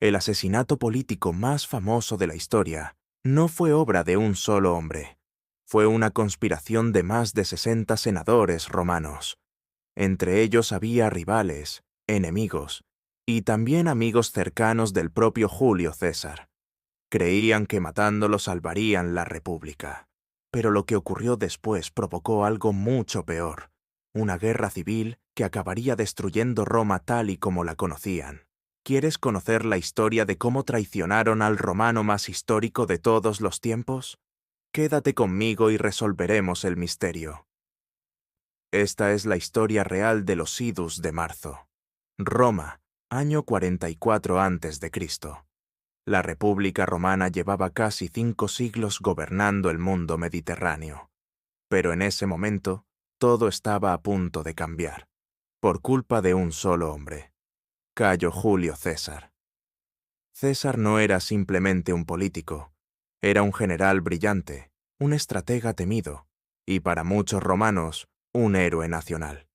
El asesinato político más famoso de la historia no fue obra de un solo hombre. Fue una conspiración de más de 60 senadores romanos. Entre ellos había rivales, enemigos, y también amigos cercanos del propio Julio César. Creían que matándolo salvarían la República. Pero lo que ocurrió después provocó algo mucho peor, una guerra civil que acabaría destruyendo Roma tal y como la conocían. ¿Quieres conocer la historia de cómo traicionaron al romano más histórico de todos los tiempos? Quédate conmigo y resolveremos el misterio. Esta es la historia real de los idus de marzo. Roma, año 44 a.C. La República Romana llevaba casi 5 siglos gobernando el mundo mediterráneo. Pero en ese momento, todo estaba a punto de cambiar, por culpa de un solo hombre, Cayo Julio César. César no era simplemente un político, era un general brillante, un estratega temido, y para muchos romanos, un héroe nacional.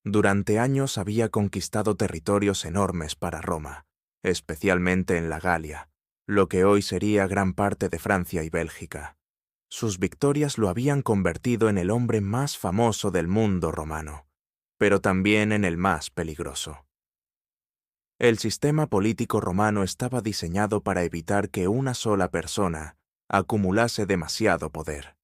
Durante años había conquistado territorios enormes para Roma, especialmente en la Galia, lo que hoy sería gran parte de Francia y Bélgica. Sus victorias lo habían convertido en el hombre más famoso del mundo romano, pero también en el más peligroso. El sistema político romano estaba diseñado para evitar que una sola persona acumulase demasiado poder.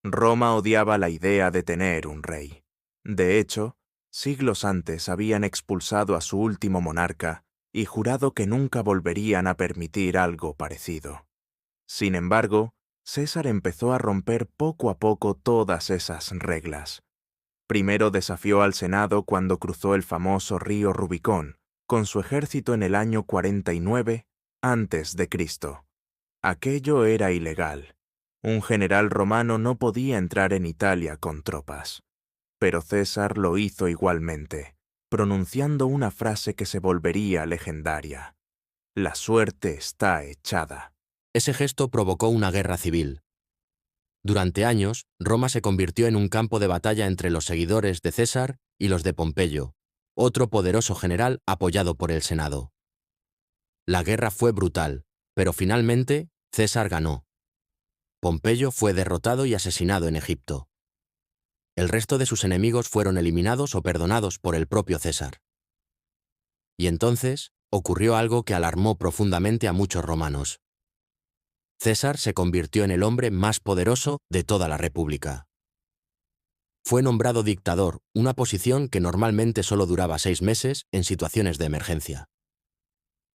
Roma odiaba la idea de tener un rey. De hecho, siglos antes habían expulsado a su último monarca y jurado que nunca volverían a permitir algo parecido. Sin embargo, César empezó a romper poco a poco todas esas reglas. Primero desafió al Senado cuando cruzó el famoso río Rubicón, con su ejército en el año 49 a.C. Aquello era ilegal. Un general romano no podía entrar en Italia con tropas. Pero César lo hizo igualmente, pronunciando una frase que se volvería legendaria. La suerte está echada. Ese gesto provocó una guerra civil. Durante años, Roma se convirtió en un campo de batalla entre los seguidores de César y los de Pompeyo, otro poderoso general apoyado por el Senado. La guerra fue brutal, pero finalmente César ganó. Pompeyo fue derrotado y asesinado en Egipto. El resto de sus enemigos fueron eliminados o perdonados por el propio César. Y entonces ocurrió algo que alarmó profundamente a muchos romanos. César se convirtió en el hombre más poderoso de toda la República. Fue nombrado dictador, una posición que normalmente solo duraba 6 meses en situaciones de emergencia.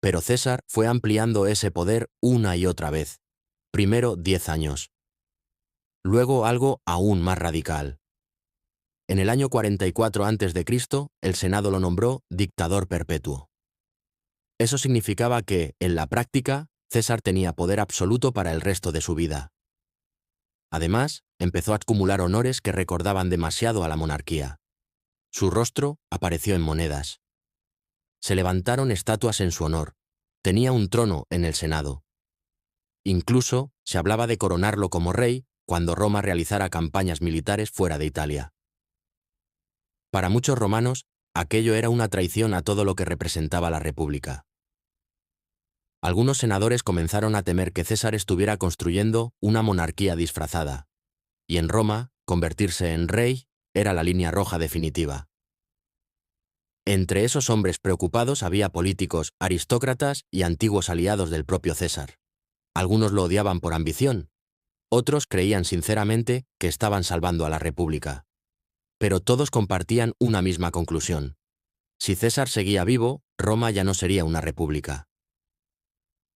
Pero César fue ampliando ese poder una y otra vez. Primero 10 años. Luego algo aún más radical. En el año 44 a.C., el Senado lo nombró dictador perpetuo. Eso significaba que, en la práctica, César tenía poder absoluto para el resto de su vida. Además, empezó a acumular honores que recordaban demasiado a la monarquía. Su rostro apareció en monedas. Se levantaron estatuas en su honor. Tenía un trono en el Senado. Incluso se hablaba de coronarlo como rey cuando Roma realizara campañas militares fuera de Italia. Para muchos romanos, aquello era una traición a todo lo que representaba la República. Algunos senadores comenzaron a temer que César estuviera construyendo una monarquía disfrazada, y en Roma, convertirse en rey era la línea roja definitiva. Entre esos hombres preocupados había políticos, aristócratas y antiguos aliados del propio César. Algunos lo odiaban por ambición, otros creían sinceramente que estaban salvando a la República. Pero todos compartían una misma conclusión. Si César seguía vivo, Roma ya no sería una república.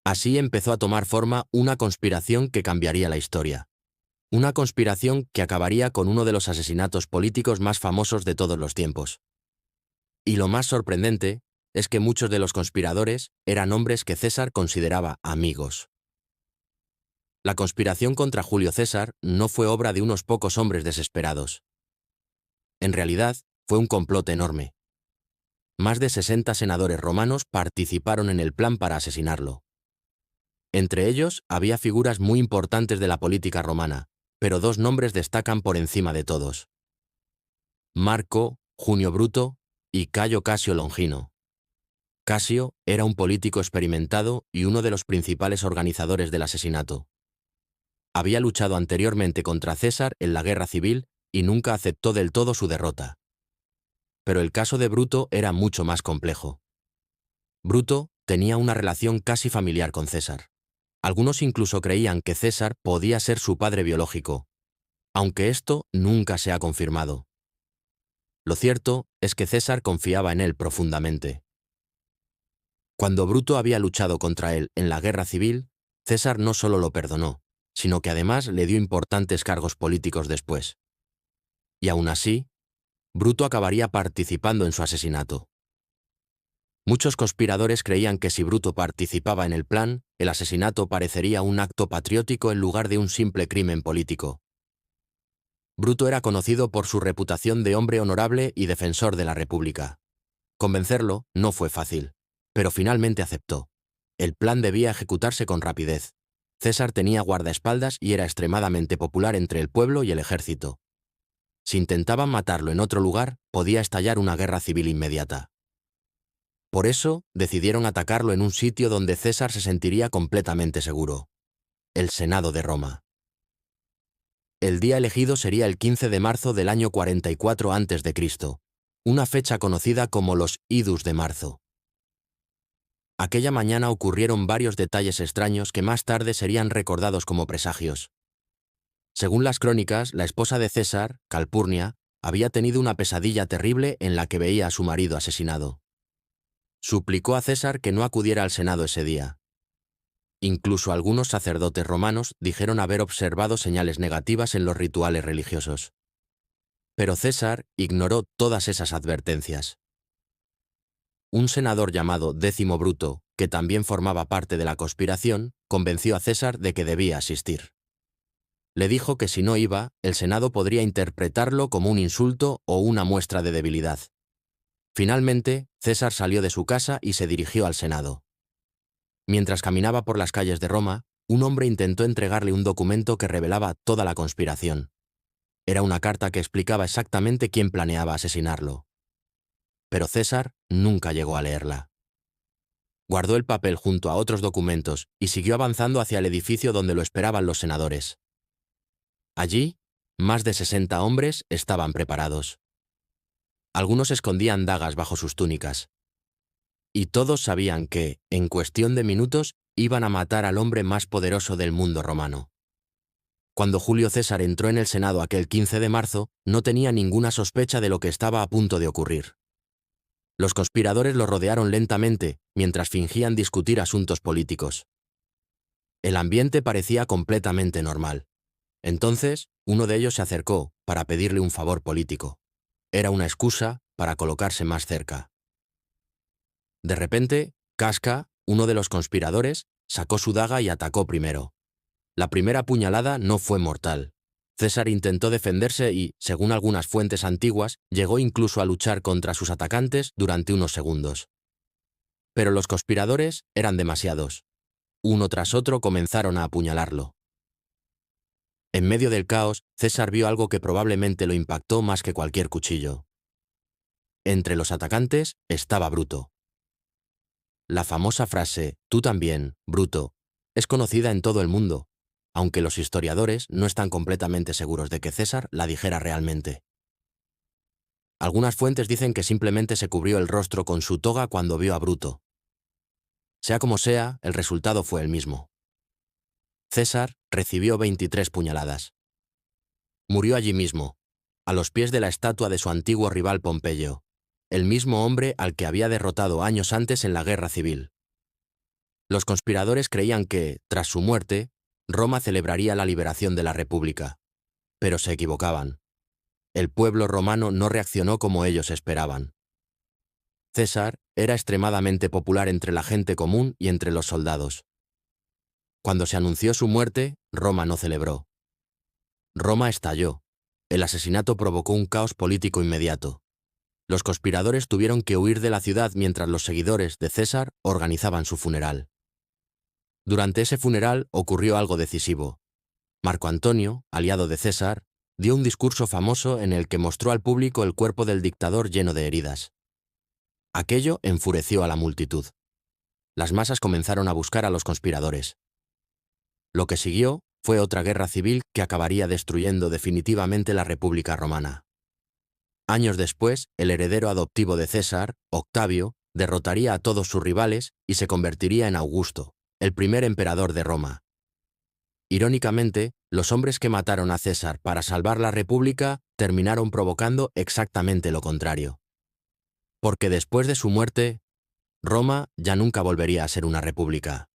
Así empezó a tomar forma una conspiración que cambiaría la historia. Una conspiración que acabaría con uno de los asesinatos políticos más famosos de todos los tiempos. Y lo más sorprendente es que muchos de los conspiradores eran hombres que César consideraba amigos. La conspiración contra Julio César no fue obra de unos pocos hombres desesperados. En realidad, fue un complot enorme. Más de 60 senadores romanos participaron en el plan para asesinarlo. Entre ellos había figuras muy importantes de la política romana, pero 2 nombres destacan por encima de todos: Marco, Junio Bruto y Cayo Casio Longino. Casio era un político experimentado y uno de los principales organizadores del asesinato. Había luchado anteriormente contra César en la guerra civil y nunca aceptó del todo su derrota. Pero el caso de Bruto era mucho más complejo. Bruto tenía una relación casi familiar con César. Algunos incluso creían que César podía ser su padre biológico, aunque esto nunca se ha confirmado. Lo cierto es que César confiaba en él profundamente. Cuando Bruto había luchado contra él en la guerra civil, César no solo lo perdonó, sino que además le dio importantes cargos políticos después. Y aún así, Bruto acabaría participando en su asesinato. Muchos conspiradores creían que si Bruto participaba en el plan, el asesinato parecería un acto patriótico en lugar de un simple crimen político. Bruto era conocido por su reputación de hombre honorable y defensor de la República. Convencerlo no fue fácil, pero finalmente aceptó. El plan debía ejecutarse con rapidez. César tenía guardaespaldas y era extremadamente popular entre el pueblo y el ejército. Si intentaban matarlo en otro lugar, podía estallar una guerra civil inmediata. Por eso, decidieron atacarlo en un sitio donde César se sentiría completamente seguro: el Senado de Roma. El día elegido sería el 15 de marzo del año 44 a.C., una fecha conocida como los Idus de marzo. Aquella mañana ocurrieron varios detalles extraños que más tarde serían recordados como presagios. Según las crónicas, la esposa de César, Calpurnia, había tenido una pesadilla terrible en la que veía a su marido asesinado. Suplicó a César que no acudiera al Senado ese día. Incluso algunos sacerdotes romanos dijeron haber observado señales negativas en los rituales religiosos. Pero César ignoró todas esas advertencias. Un senador llamado Décimo Bruto, que también formaba parte de la conspiración, convenció a César de que debía asistir. Le dijo que si no iba, el Senado podría interpretarlo como un insulto o una muestra de debilidad. Finalmente, César salió de su casa y se dirigió al Senado. Mientras caminaba por las calles de Roma, un hombre intentó entregarle un documento que revelaba toda la conspiración. Era una carta que explicaba exactamente quién planeaba asesinarlo. Pero César nunca llegó a leerla. Guardó el papel junto a otros documentos y siguió avanzando hacia el edificio donde lo esperaban los senadores. Allí, más de 60 hombres estaban preparados. Algunos escondían dagas bajo sus túnicas. Y todos sabían que, en cuestión de minutos, iban a matar al hombre más poderoso del mundo romano. Cuando Julio César entró en el Senado aquel 15 de marzo, no tenía ninguna sospecha de lo que estaba a punto de ocurrir. Los conspiradores lo rodearon lentamente, mientras fingían discutir asuntos políticos. El ambiente parecía completamente normal. Entonces, uno de ellos se acercó para pedirle un favor político. Era una excusa para colocarse más cerca. De repente, Casca, uno de los conspiradores, sacó su daga y atacó primero. La primera puñalada no fue mortal. César intentó defenderse y, según algunas fuentes antiguas, llegó incluso a luchar contra sus atacantes durante unos segundos. Pero los conspiradores eran demasiados. Uno tras otro comenzaron a apuñalarlo. En medio del caos, César vio algo que probablemente lo impactó más que cualquier cuchillo. Entre los atacantes estaba Bruto. La famosa frase, «tú también, Bruto», es conocida en todo el mundo, aunque los historiadores no están completamente seguros de que César la dijera realmente. Algunas fuentes dicen que simplemente se cubrió el rostro con su toga cuando vio a Bruto. Sea como sea, el resultado fue el mismo. César recibió 23 puñaladas. Murió allí mismo, a los pies de la estatua de su antiguo rival Pompeyo, el mismo hombre al que había derrotado años antes en la guerra civil. Los conspiradores creían que, tras su muerte, Roma celebraría la liberación de la República. Pero se equivocaban. El pueblo romano no reaccionó como ellos esperaban. César era extremadamente popular entre la gente común y entre los soldados. Cuando se anunció su muerte, Roma no celebró. Roma estalló. El asesinato provocó un caos político inmediato. Los conspiradores tuvieron que huir de la ciudad mientras los seguidores de César organizaban su funeral. Durante ese funeral ocurrió algo decisivo. Marco Antonio, aliado de César, dio un discurso famoso en el que mostró al público el cuerpo del dictador lleno de heridas. Aquello enfureció a la multitud. Las masas comenzaron a buscar a los conspiradores. Lo que siguió fue otra guerra civil que acabaría destruyendo definitivamente la República Romana. Años después, el heredero adoptivo de César, Octavio, derrotaría a todos sus rivales y se convertiría en Augusto, el primer emperador de Roma. Irónicamente, los hombres que mataron a César para salvar la República terminaron provocando exactamente lo contrario. Porque después de su muerte, Roma ya nunca volvería a ser una república.